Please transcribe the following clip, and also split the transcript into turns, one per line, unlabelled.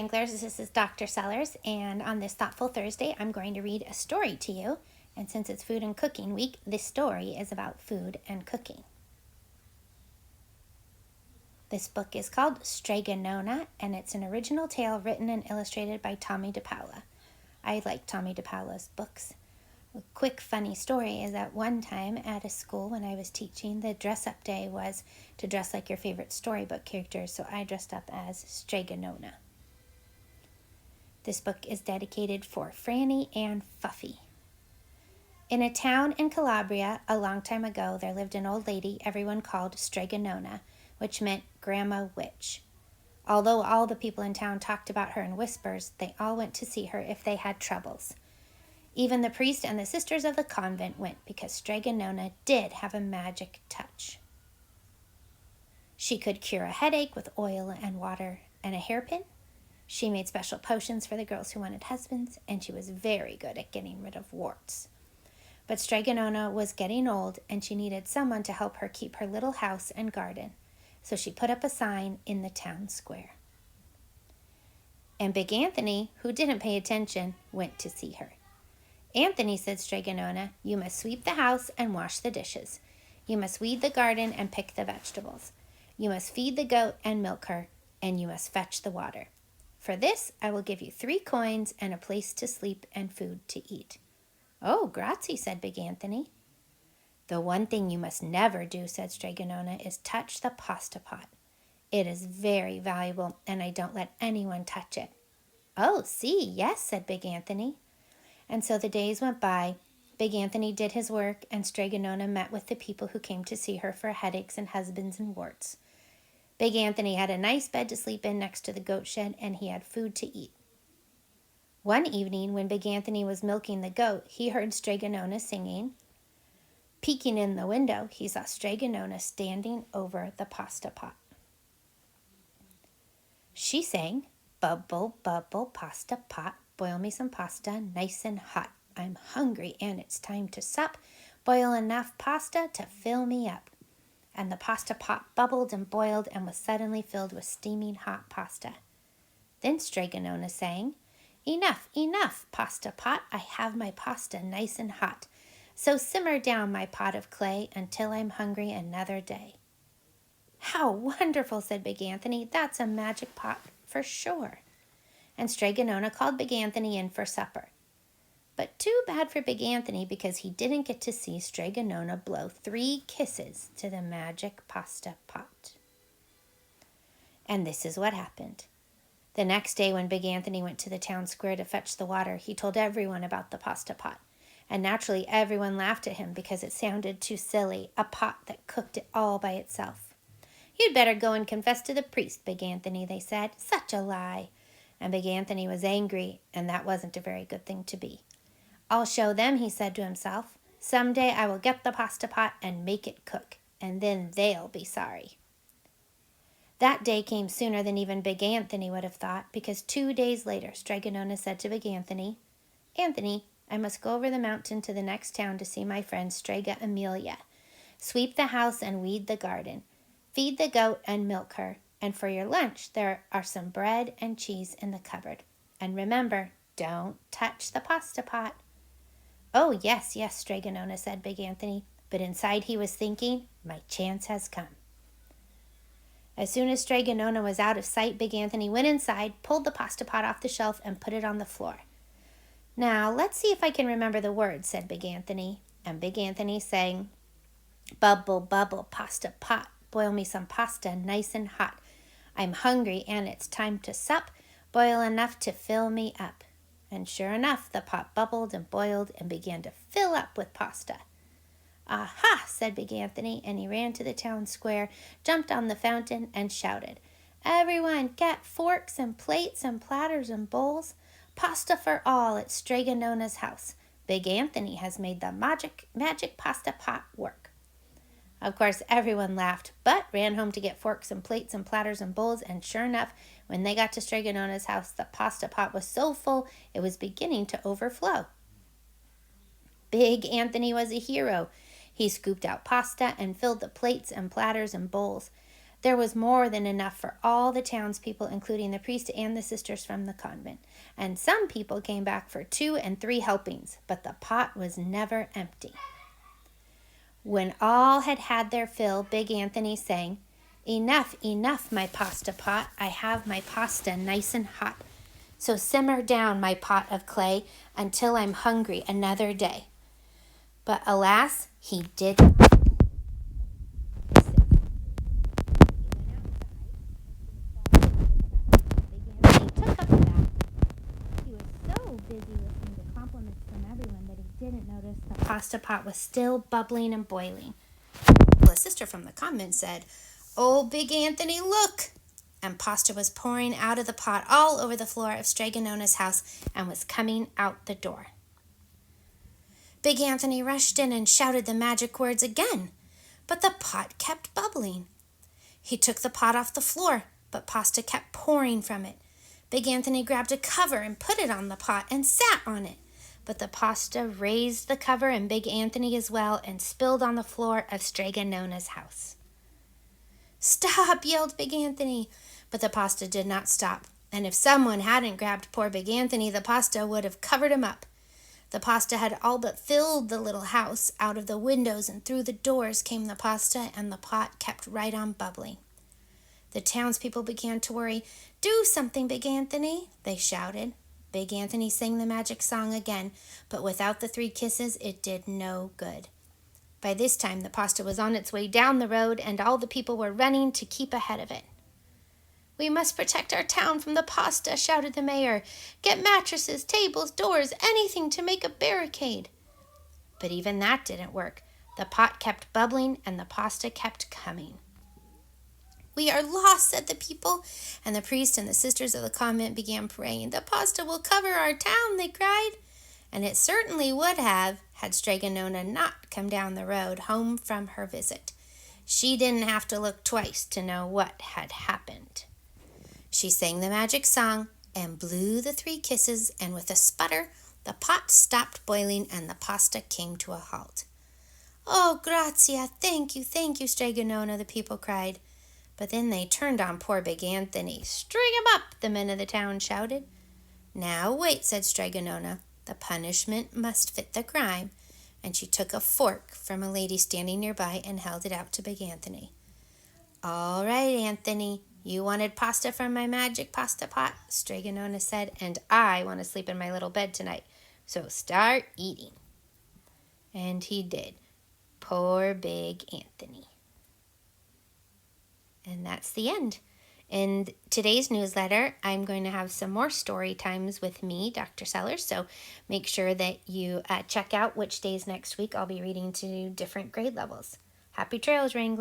Anglers, this is Dr. Sellers, and on this Thoughtful Thursday, I'm going to read a story to you. And since it's Food and Cooking Week, this story is about food and cooking. This book is called Strega Nona, and it's an original tale written and illustrated by Tommy DePaula. I like Tommy DePaula's books. A quick funny story is that one time at a school when I was teaching, the dress-up day was to dress like your favorite storybook characters, so I dressed up as Strega Nona. This book is dedicated for Franny and Fuffy. In a town in Calabria, a long time ago, there lived an old lady everyone called Strega Nona, which meant Grandma Witch. Although all the people in town talked about her in whispers, they all went to see her if they had troubles. Even the priest and the sisters of the convent went because Strega Nona did have a magic touch. She could cure a headache with oil and water and a hairpin. She made special potions for the girls who wanted husbands, and she was very good at getting rid of warts. But Strega Nona was getting old, and she needed someone to help her keep her little house and garden, so she put up a sign in the town square. And Big Anthony, who didn't pay attention, went to see her. "Anthony," said Strega Nona, "you must sweep the house and wash the dishes. You must weed the garden and pick the vegetables. You must feed the goat and milk her, and you must fetch the water. For this, I will give you 3 coins and a place to sleep and food to eat." "Oh, grazie," said Big Anthony. "The one thing you must never do," said Strega Nona, "is touch the pasta pot. It is very valuable, and I don't let anyone touch it." "Oh, see, yes," said Big Anthony. And so the days went by. Big Anthony did his work, and Strega Nona met with the people who came to see her for headaches and husbands and warts. Big Anthony had a nice bed to sleep in next to the goat shed, and he had food to eat. One evening, when Big Anthony was milking the goat, he heard Strega Nona singing. Peeking in the window, he saw Strega Nona standing over the pasta pot. She sang, "Bubble, bubble, pasta pot, boil me some pasta nice and hot. I'm hungry and it's time to sup. Boil enough pasta to fill me up." And the pasta pot bubbled and boiled and was suddenly filled with steaming hot pasta. Then Strega Nona sang, "Enough, enough, pasta pot, I have my pasta nice and hot. So simmer down my pot of clay until I'm hungry another day." "How wonderful," said Big Anthony. "That's a magic pot for sure." And Strega Nona called Big Anthony in for supper. But too bad for Big Anthony because he didn't get to see Strega Nona blow 3 kisses to the magic pasta pot. And this is what happened. The next day when Big Anthony went to the town square to fetch the water, he told everyone about the pasta pot. And naturally everyone laughed at him because it sounded too silly, a pot that cooked it all by itself. "You'd better go and confess to the priest, Big Anthony," they said. "Such a lie." And Big Anthony was angry, and that wasn't a very good thing to be. "I'll show them," he said to himself. "Someday I will get the pasta pot and make it cook, and then they'll be sorry." That day came sooner than even Big Anthony would have thought, because 2 days later Strega Nona said to Big Anthony, "Anthony, I must go over the mountain to the next town to see my friend Strega Amelia. Sweep the house and weed the garden. Feed the goat and milk her. And for your lunch, there are some bread and cheese in the cupboard. And remember, don't touch the pasta pot." "Oh, yes, yes," Strega Nona said Big Anthony, but inside he was thinking, "My chance has come." As soon as Strega Nona was out of sight, Big Anthony went inside, pulled the pasta pot off the shelf, and put it on the floor. "Now, let's see if I can remember the words," said Big Anthony. And Big Anthony sang, "Bubble, bubble, pasta pot, boil me some pasta nice and hot. I'm hungry and it's time to sup. Boil enough to fill me up." And sure enough, the pot bubbled and boiled and began to fill up with pasta. "Aha," said Big Anthony, and he ran to the town square, jumped on the fountain, and shouted, "Everyone, get forks and plates and platters and bowls. Pasta for all at Strega Nona's house. Big Anthony has made the magic pasta pot work." Of course, everyone laughed, but ran home to get forks and plates and platters and bowls, and sure enough, when they got to Strega Nona's house, the pasta pot was so full it was beginning to overflow. Big Anthony was a hero. He scooped out pasta and filled the plates and platters and bowls. There was more than enough for all the townspeople, including the priest and the sisters from the convent. And some people came back for 2 and 3 helpings, but the pot was never empty. When all had had their fill, Big Anthony sang, "Enough, enough, my pasta pot. I have my pasta nice and hot. So simmer down, my pot of clay, until I'm hungry another day." But alas, he did not. Didn't notice the pasta pot was still bubbling and boiling. Well, a sister from the convent said, "Oh, Big Anthony, look!" And pasta was pouring out of the pot all over the floor of Strega Nona's house and was coming out the door. Big Anthony rushed in and shouted the magic words again, but the pot kept bubbling. He took the pot off the floor, but pasta kept pouring from it. Big Anthony grabbed a cover and put it on the pot and sat on it. But the pasta raised the cover and Big Anthony as well and spilled on the floor of Strega Nona's house. "Stop!" yelled Big Anthony. But the pasta did not stop, and if someone hadn't grabbed poor Big Anthony, the pasta would have covered him up. The pasta had all but filled the little house. Out of the windows and through the doors came the pasta, and the pot kept right on bubbling. The townspeople began to worry. "Do something, Big Anthony," they shouted. Big Anthony sang the magic song again, but without the 3 kisses, it did no good. By this time, the pasta was on its way down the road, and all the people were running to keep ahead of it. "We must protect our town from the pasta," shouted the mayor. "Get mattresses, tables, doors, anything to make a barricade." But even that didn't work. The pot kept bubbling, and the pasta kept coming. "We are lost," said the people, and the priest and the sisters of the convent began praying. "The pasta will cover our town," they cried. And it certainly would have, had Strega Nona not come down the road home from her visit. She didn't have to look twice to know what had happened. She sang the magic song and blew the 3 kisses, and with a sputter, the pot stopped boiling and the pasta came to a halt. "Oh, grazia, thank you, Strega Nona," the people cried. But then they turned on poor Big Anthony. "String him up," the men of the town shouted. "Now wait," said Strega Nona. "The punishment must fit the crime." And she took a fork from a lady standing nearby and held it out to Big Anthony. "All right, Anthony, you wanted pasta from my magic pasta pot," Strega Nona said, "and I want to sleep in my little bed tonight. So start eating." And he did. Poor Big Anthony. And that's the end. In today's newsletter, I'm going to have some more story times with me, Dr. Sellers, so make sure that you check out which days next week I'll be reading to different grade levels. Happy trails, Wrangler!